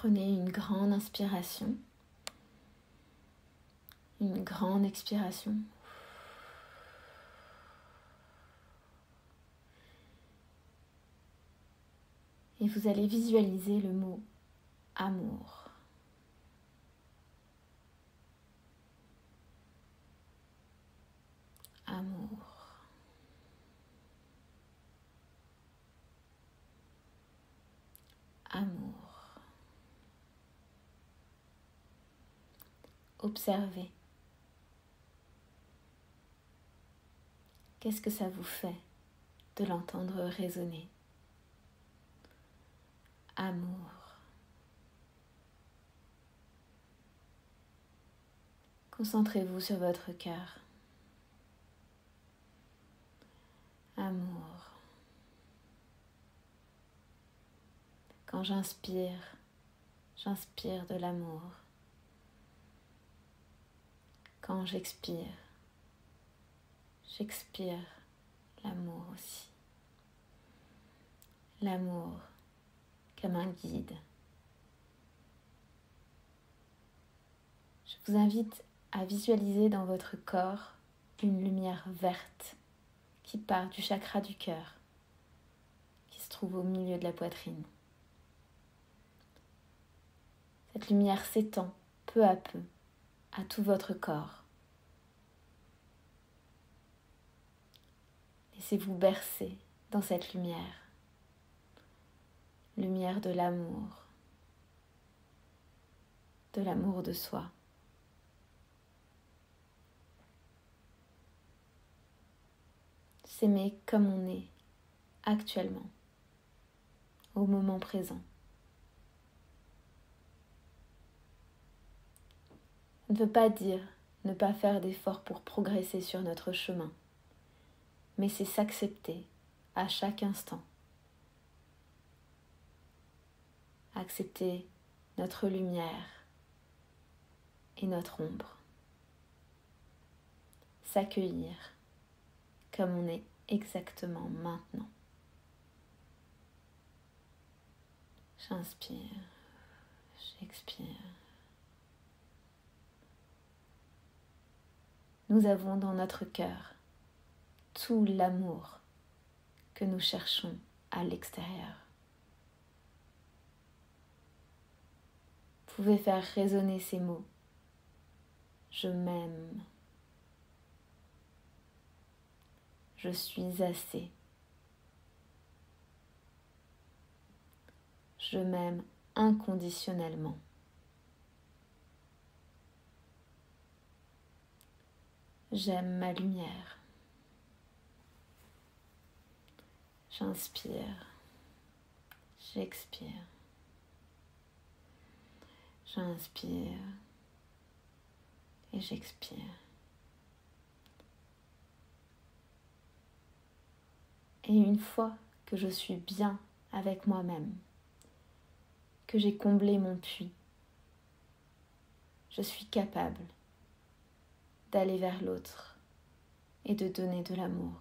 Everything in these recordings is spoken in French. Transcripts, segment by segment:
Prenez une grande inspiration, une grande expiration. Et vous allez visualiser le mot amour. Amour. Amour. Observez. Qu'est-ce que ça vous fait de l'entendre résonner? Amour. Concentrez-vous sur votre cœur. Amour. Quand j'inspire de l'amour. Quand j'expire l'amour aussi. L'amour comme un guide. Je vous invite à visualiser dans votre corps une lumière verte qui part du chakra du cœur, qui se trouve au milieu de la poitrine. Cette lumière s'étend peu à peu à tout votre corps. Laissez-vous bercer dans cette lumière, lumière de l'amour de soi. S'aimer comme on est actuellement, au moment présent. Ça ne veut pas dire ne pas faire d'efforts pour progresser sur notre chemin, mais c'est s'accepter à chaque instant. Accepter notre lumière et notre ombre. S'accueillir comme on est exactement maintenant. J'inspire, j'expire. Nous avons dans notre cœur tout l'amour que nous cherchons à l'extérieur. Vous pouvez faire résonner ces mots. Je m'aime. Je suis assez. Je m'aime inconditionnellement. J'aime ma lumière. J'inspire. J'expire. J'inspire et j'expire. Et une fois que je suis bien avec moi-même, que j'ai comblé mon puits, je suis capable d'aller vers l'autre et de donner de l'amour.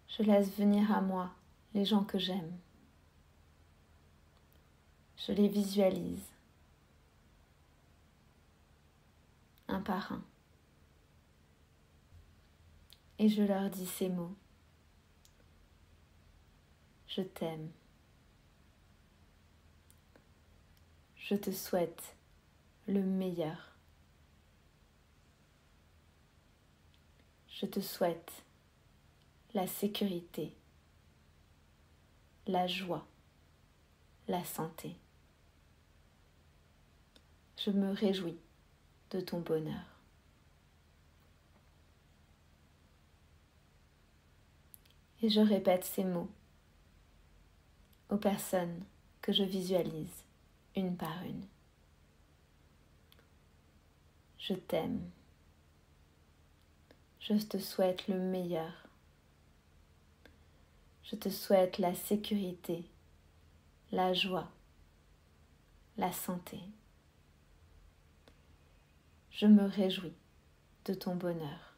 Je laisse venir à moi les gens que j'aime. Je les visualise un par un et je leur dis ces mots. Je t'aime. Je te souhaite le meilleur. Je te souhaite la sécurité, la joie, la santé. Je me réjouis de ton bonheur. Et je répète ces mots aux personnes que je visualise une par une. Je t'aime. Je te souhaite le meilleur. Je te souhaite la sécurité, la joie, la santé. Je me réjouis de ton bonheur.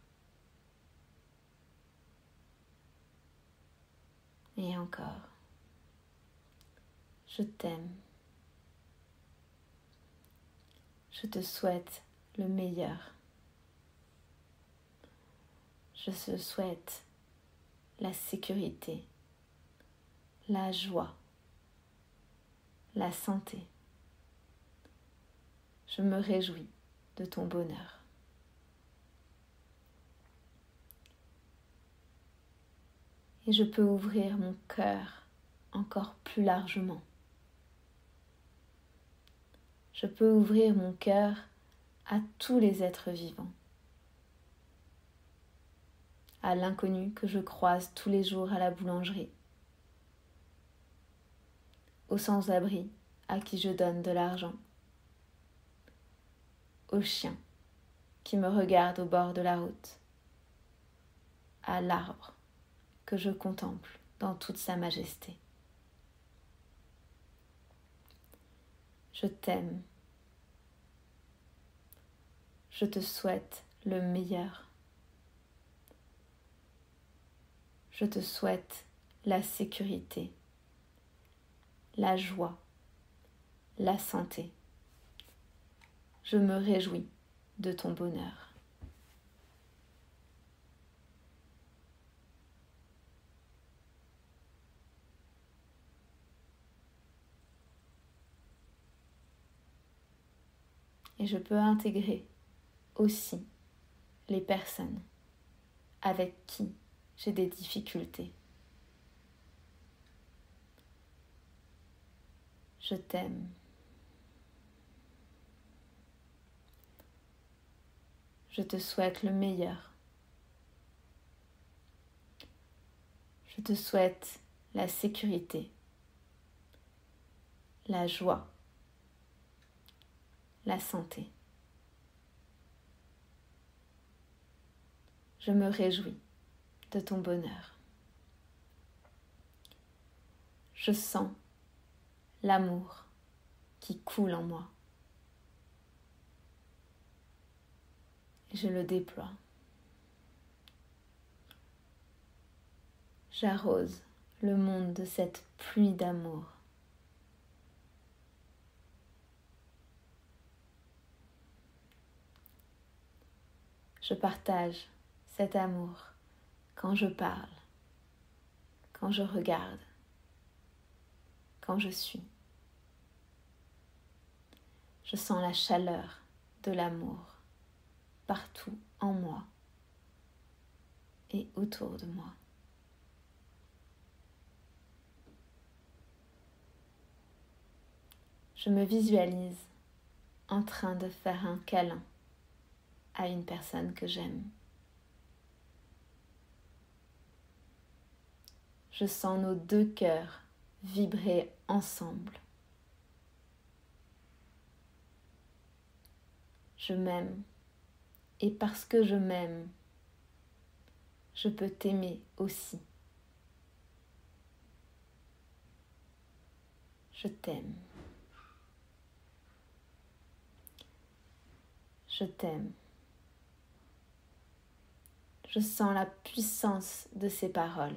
Et encore. Je t'aime. Je te souhaite le meilleur. Je te souhaite la sécurité, la joie, la santé. Je me réjouis de ton bonheur. Et je peux ouvrir mon cœur encore plus largement. Je peux ouvrir mon cœur à tous les êtres vivants, à l'inconnu que je croise tous les jours à la boulangerie, aux sans-abri à qui je donne de l'argent, aux chiens qui me regardent au bord de la route, à l'arbre que je contemple dans toute sa majesté. Je t'aime. Je te souhaite le meilleur. Je te souhaite la sécurité, la joie, la santé. Je me réjouis de ton bonheur. Et je peux intégrer aussi les personnes avec qui j'ai des difficultés. Je t'aime. Je te souhaite le meilleur. Je te souhaite la sécurité, la joie, la santé. Je me réjouis de ton bonheur. Je sens l'amour qui coule en moi. Je le déploie. J'arrose le monde de cette pluie d'amour. Je partage cet amour quand je parle, quand je regarde, quand je suis. Je sens la chaleur de l'amour partout en moi et autour de moi. Je me visualise en train de faire un câlin à une personne que j'aime. Je sens nos deux cœurs vibrer ensemble. Je m'aime et parce que je m'aime, je peux t'aimer aussi. Je t'aime. Je t'aime. Je sens la puissance de ces paroles.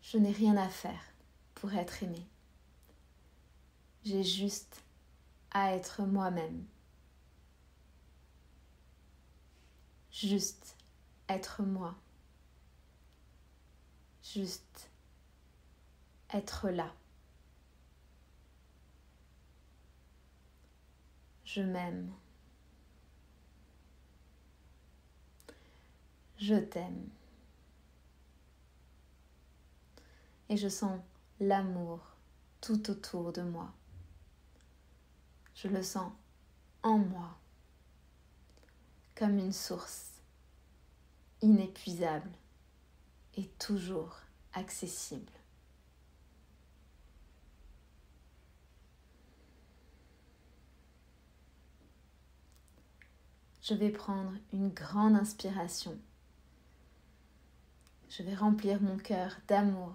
Je n'ai rien à faire pour être aimée. J'ai juste à être moi-même. Juste être moi. Juste être là. Je m'aime. Je t'aime. Et je sens l'amour tout autour de moi. Je le sens en moi, comme une source inépuisable et toujours accessible. Je vais prendre une grande inspiration. Je vais remplir mon cœur d'amour.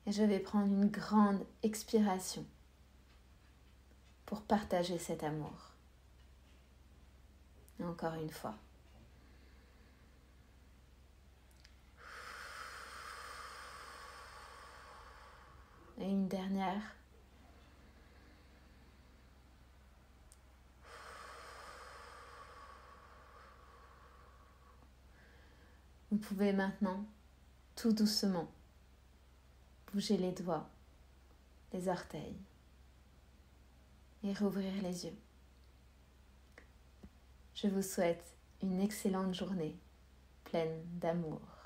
Et je vais prendre une grande expiration pour partager cet amour. Et encore une fois. dernière. Vous pouvez maintenant, tout doucement, bouger les doigts, les orteils et rouvrir les yeux. Je vous souhaite une excellente journée pleine d'amour.